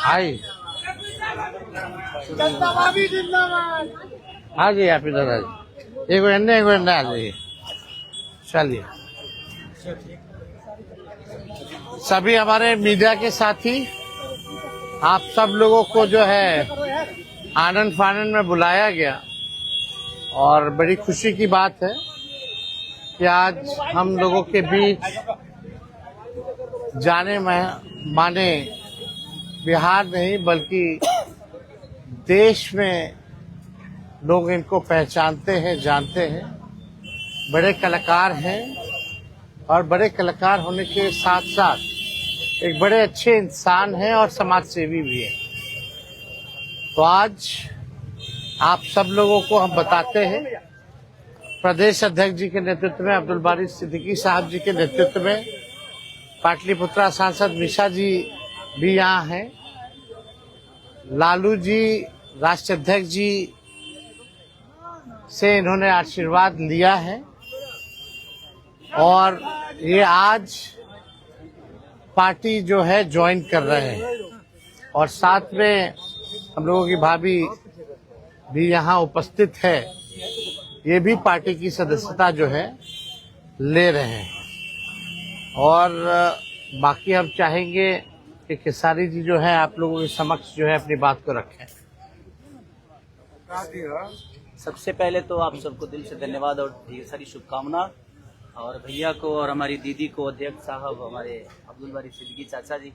हाय हाँ जी आप इधर आ जाइए, एक मिनट आ जाइए। चलिए सभी हमारे मीडिया के साथी, आप सब लोगों को जो है आनंद फानंद में बुलाया गया और बड़ी खुशी की बात है कि आज हम लोगों के बीच जाने माने बिहार नहीं बल्कि देश में लोग इनको पहचानते हैं, जानते हैं। बड़े कलाकार हैं और बड़े कलाकार होने के साथ साथ एक बड़े अच्छे इंसान हैं और समाज सेवी भी हैं। तो आज आप सब लोगों को हम बताते हैं, प्रदेश अध्यक्ष जी के नेतृत्व में, अब्दुल बारी सिद्दीकी साहब जी के नेतृत्व में, पाटलिपुत्रा सांसद मिशा जी भी यहाँ हैं, लालू जी राष्ट्रीय अध्यक्ष जी से इन्होंने आशीर्वाद लिया है और ये आज पार्टी जो है ज्वाइन कर रहे हैं और साथ में हम लोगों की भाभी भी यहाँ उपस्थित है, ये भी पार्टी की सदस्यता जो है ले रहे हैं। और बाकी हम चाहेंगे कि खेसारी जी जो है आप लोगों के समक्ष जो है अपनी बात को रखें। सबसे पहले तो आप सबको दिल से धन्यवाद और ढेर सारी शुभकामना, और भैया को और हमारी दीदी को, अध्यक्ष साहब, हमारे अब्दुल बारी सिद्दीकी चाचा जी,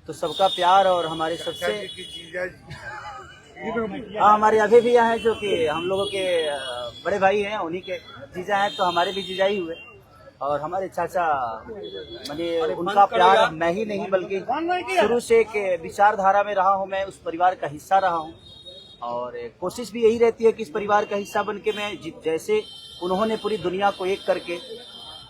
तो सबका प्यार और हमारे सबसे हमारे अभी भी हैं जो कि हम लोगों के बड़े भाई हैं, उन्हीं के जीजा हैं, तो हमारे भी जीजा ही हुए। और हमारे चाचा मैंने उनका प्यार मैं ही नहीं बल्कि शुरू से एक विचारधारा में रहा हूँ, मैं उस परिवार का हिस्सा रहा हूँ और कोशिश भी यही रहती है कि इस परिवार का हिस्सा बन के मैं जैसे उन्होंने पूरी दुनिया को एक करके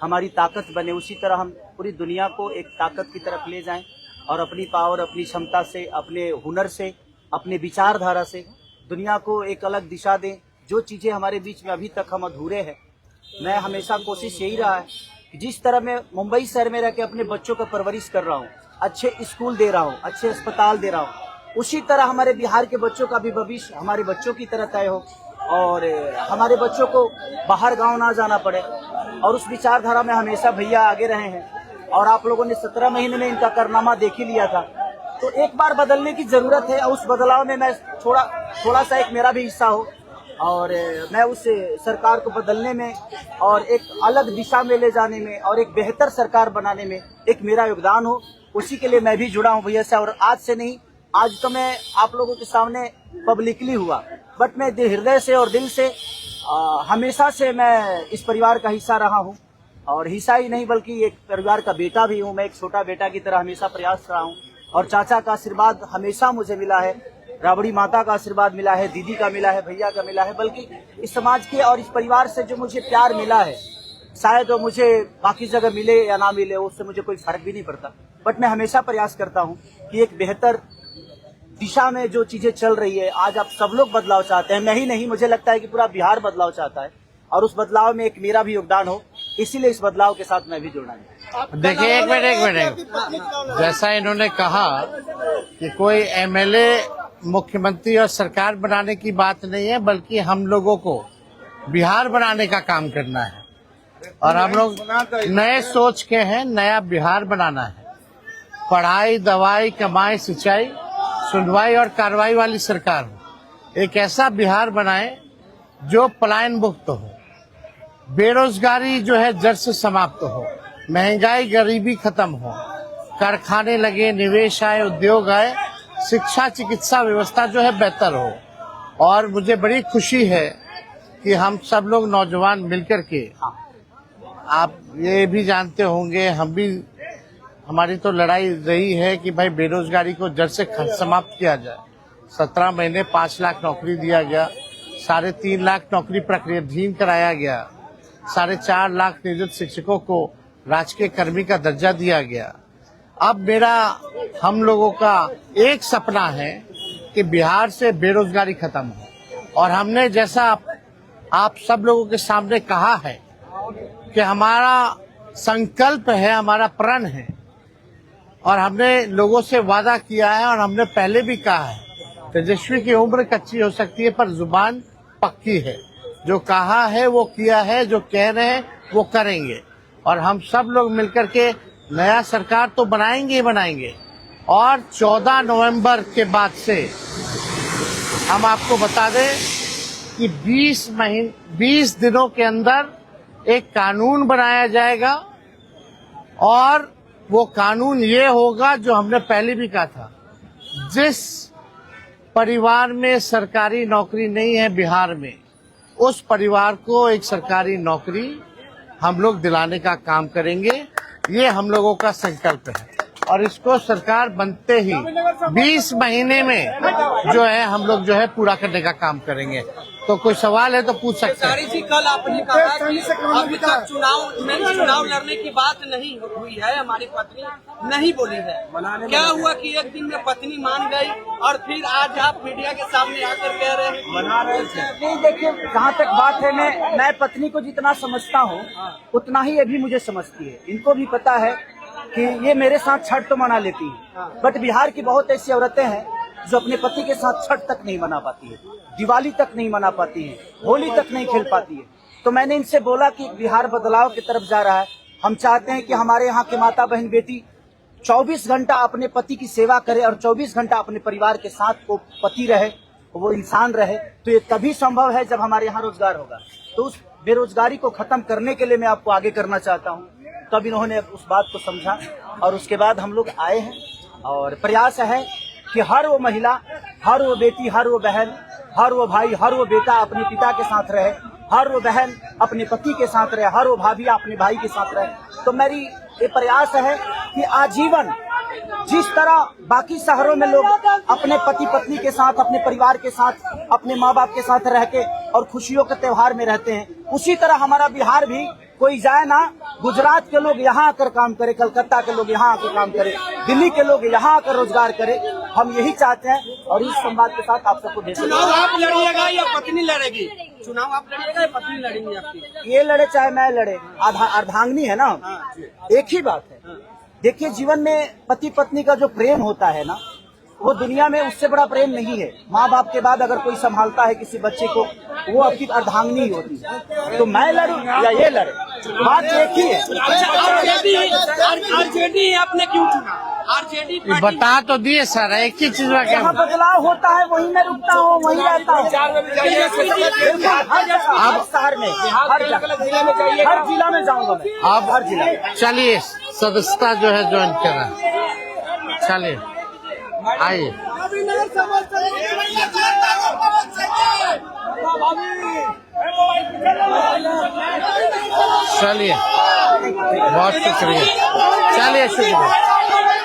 हमारी ताकत बने, उसी तरह हम पूरी दुनिया को एक ताकत की तरफ ले जाएं और अपनी पावर, अपनी क्षमता से, अपने हुनर से, अपने विचारधारा से दुनिया को एक अलग दिशा दें। जो चीज़ें हमारे बीच में अभी तक हम अधूरे हैं, मैं हमेशा कोशिश यही रहा है कि जिस तरह मैं मुंबई शहर में रह के अपने बच्चों का परवरिश कर रहा हूँ, अच्छे स्कूल दे रहा हूँ, अच्छे अस्पताल दे रहा हूँ, उसी तरह हमारे बिहार के बच्चों का भी भविष्य हमारे बच्चों की तरह तय हो और हमारे बच्चों को बाहर गांव ना जाना पड़े। और उस विचारधारा में हमेशा भैया आगे रहे हैं और आप लोगों ने 17 महीने में इनका कारनामा देख ही लिया था। तो एक बार बदलने की जरूरत है और उस बदलाव में मैं थोड़ा सा एक मेरा भी हिस्सा हो और मैं उस सरकार को बदलने में और एक अलग दिशा में ले जाने में और एक बेहतर सरकार बनाने में एक मेरा योगदान हो, उसी के लिए मैं भी जुड़ा हूँ भैया से। और आज से नहीं, आज तो मैं आप लोगों के सामने पब्लिकली हुआ, बट मैं हृदय से और दिल से हमेशा से मैं इस परिवार का हिस्सा रहा हूँ और हिस्सा ही नहीं बल्कि एक परिवार का बेटा भी हूँ। मैं एक छोटा बेटा की तरह हमेशा प्रयास रहा हूँ और चाचा का आशीर्वाद हमेशा मुझे मिला है, राबड़ी माता का आशीर्वाद मिला है, दीदी का मिला है, भैया का मिला है, बल्कि इस समाज के और इस परिवार से जो मुझे प्यार मिला है, शायद वो मुझे बाकी जगह मिले या ना मिले, उससे मुझे कोई फर्क भी नहीं पड़ता। बट मैं हमेशा प्रयास करता हूँ कि एक बेहतर दिशा में जो चीजें चल रही है, आज आप सब लोग बदलाव चाहते हैं, मैं ही नहीं, मुझे लगता है कि पूरा बिहार बदलाव चाहता है और उस बदलाव में एक मेरा भी योगदान हो, इसीलिए इस बदलाव के साथ मैं भी जुड़ना है। देखिए एक मिनट, जैसा इन्होंने कहा कि कोई एमएलए मुख्यमंत्री और सरकार बनाने की बात नहीं है, बल्कि हम लोगों को बिहार बनाने का काम करना है और हम लोग नए सोच के हैं, नया बिहार बनाना है। पढ़ाई, दवाई, कमाई, सिंचाई, सुनवाई और कार्रवाई वाली सरकार हो। एक ऐसा बिहार बनाए जो पलायन मुक्त हो, बेरोजगारी जो है जड़ से समाप्त हो, महंगाई गरीबी खत्म हो, कारखाने लगे, निवेश आए, उद्योग आए, शिक्षा चिकित्सा व्यवस्था जो है बेहतर हो। और मुझे बड़ी खुशी है कि हम सब लोग नौजवान मिलकर के, आप ये भी जानते होंगे, हम भी, हमारी तो लड़ाई रही है कि भाई बेरोजगारी को जड़ से समाप्त किया जाए। 17 महीने 5 लाख नौकरी दिया गया, 3.5 लाख नौकरी प्रक्रियाधीन कराया गया, 4.5 लाख नियोजित शिक्षकों को राजकीय कर्मी का दर्जा दिया गया। अब मेरा, हम लोगों का एक सपना है कि बिहार से बेरोजगारी खत्म हो और हमने जैसा आप सब लोगों के सामने कहा है कि हमारा संकल्प है, हमारा प्रण है और हमने लोगों से वादा किया है और हमने पहले भी कहा है, तेजस्वी की उम्र कच्ची हो सकती है पर जुबान पक्की है। जो कहा है वो किया है, जो कह रहे हैं वो करेंगे और हम सब लोग मिलकर के नया सरकार तो बनाएंगे ही बनाएंगे। और 14 नवंबर के बाद से हम आपको बता दें कि 20 दिनों के अंदर एक कानून बनाया जाएगा और वो कानून ये होगा जो हमने पहले भी कहा था, जिस परिवार में सरकारी नौकरी नहीं है बिहार में, उस परिवार को एक सरकारी नौकरी हम लोग दिलाने का काम करेंगे। ये हम लोगों का संकल्प है और इसको सरकार बनते ही 20 महीने में जो है हम लोग जो है पूरा करने का काम करेंगे। तो कोई सवाल है तो पूछ सकते हैं। जी, कल आपने कहा कि अभी तक चुनाव लड़ने की बात नहीं हुई है, हमारी पत्नी नहीं बोली है। क्या हुआ कि एक दिन में पत्नी मान गई और फिर आज आप मीडिया के सामने आकर कह रहे हैं मना रहे थे? नहीं, देखिए जहाँ तक बात है, मैं पत्नी को जितना समझता हूँ उतना ही ये भी मुझे समझती है। इनको भी पता है कि ये मेरे साथ छठ तो मना लेती है, बट बिहार की बहुत ऐसी औरतें हैं जो अपने पति के साथ छठ तक नहीं मना पाती है, दिवाली तक नहीं मना पाती है, होली तक नहीं खेल पाती है। तो मैंने इनसे बोला कि बिहार बदलाव की तरफ जा रहा है। हम चाहते हैं कि हमारे यहाँ के माता बहन बेटी 24 घंटा अपने पति की सेवा करे और 24 घंटा अपने परिवार के साथ वो पति रहे, वो इंसान रहे। तो ये तभी संभव है जब हमारे यहाँ रोजगार होगा। तो उस बेरोजगारी को खत्म करने के लिए मैं आपको आगे करना चाहता हूँ। तब इन्होंने उस बात को समझा और उसके बाद हम लोग आए हैं और प्रयास है कि हर वो महिला, हर वो बेटी, हर वो बहन, हर वो भाई, हर वो बेटा अपने पिता के साथ रहे, हर वो बहन अपने पति के साथ रहे, हर वो भाभी अपने भाई के साथ रहे। तो मेरी ये प्रयास है कि आजीवन जिस तरह बाकी शहरों में लोग अपने पति पत्नी के साथ, अपने परिवार के साथ, अपने माँ बाप के साथ रह के और खुशियों के त्योहार में रहते हैं, उसी तरह हमारा बिहार भी कोई जाए ना, गुजरात के लोग यहाँ आकर काम करे, कलकत्ता के लोग यहाँ आकर काम करे, दिल्ली के लोग यहाँ आकर रोजगार करे। हम यही चाहते हैं और इस संवाद के साथ आप सबको चुनाव आप लड़िएगा या पत्नी लड़ेगी? चुनाव आप लड़िएगा या पत्नी लड़ेंगी आपकी? ये लड़े चाहे मैं लड़े, अर्धांगिनी है ना, एक ही बात है। देखिए, जीवन में पति पत्नी का जो प्रेम होता है ना, वो दुनिया में उससे बड़ा प्रेम नहीं है। माँ बाप के बाद अगर कोई संभालता है किसी बच्चे को, वो आपकी अर्धांगिनी ही होती है। तो मैं लड़ूं या ये लड़े, बात एक ही है। आरजेडी आपने क्यों चुना? आरजेडी बता तो दिए सर, एक ही चीज में जहाँ बदलाव होता है वहीं मैं रुकता हूँ, वहीं रहता हूँ। अब शहर में, हर जिला में जाऊंगा मैं। अब हर जिला। चलिए, सदस्यता जो है ज्वाइन करें। चलिए आइए। चलिए, बहुत शुक्रिया। चलिए, शुक्रिया।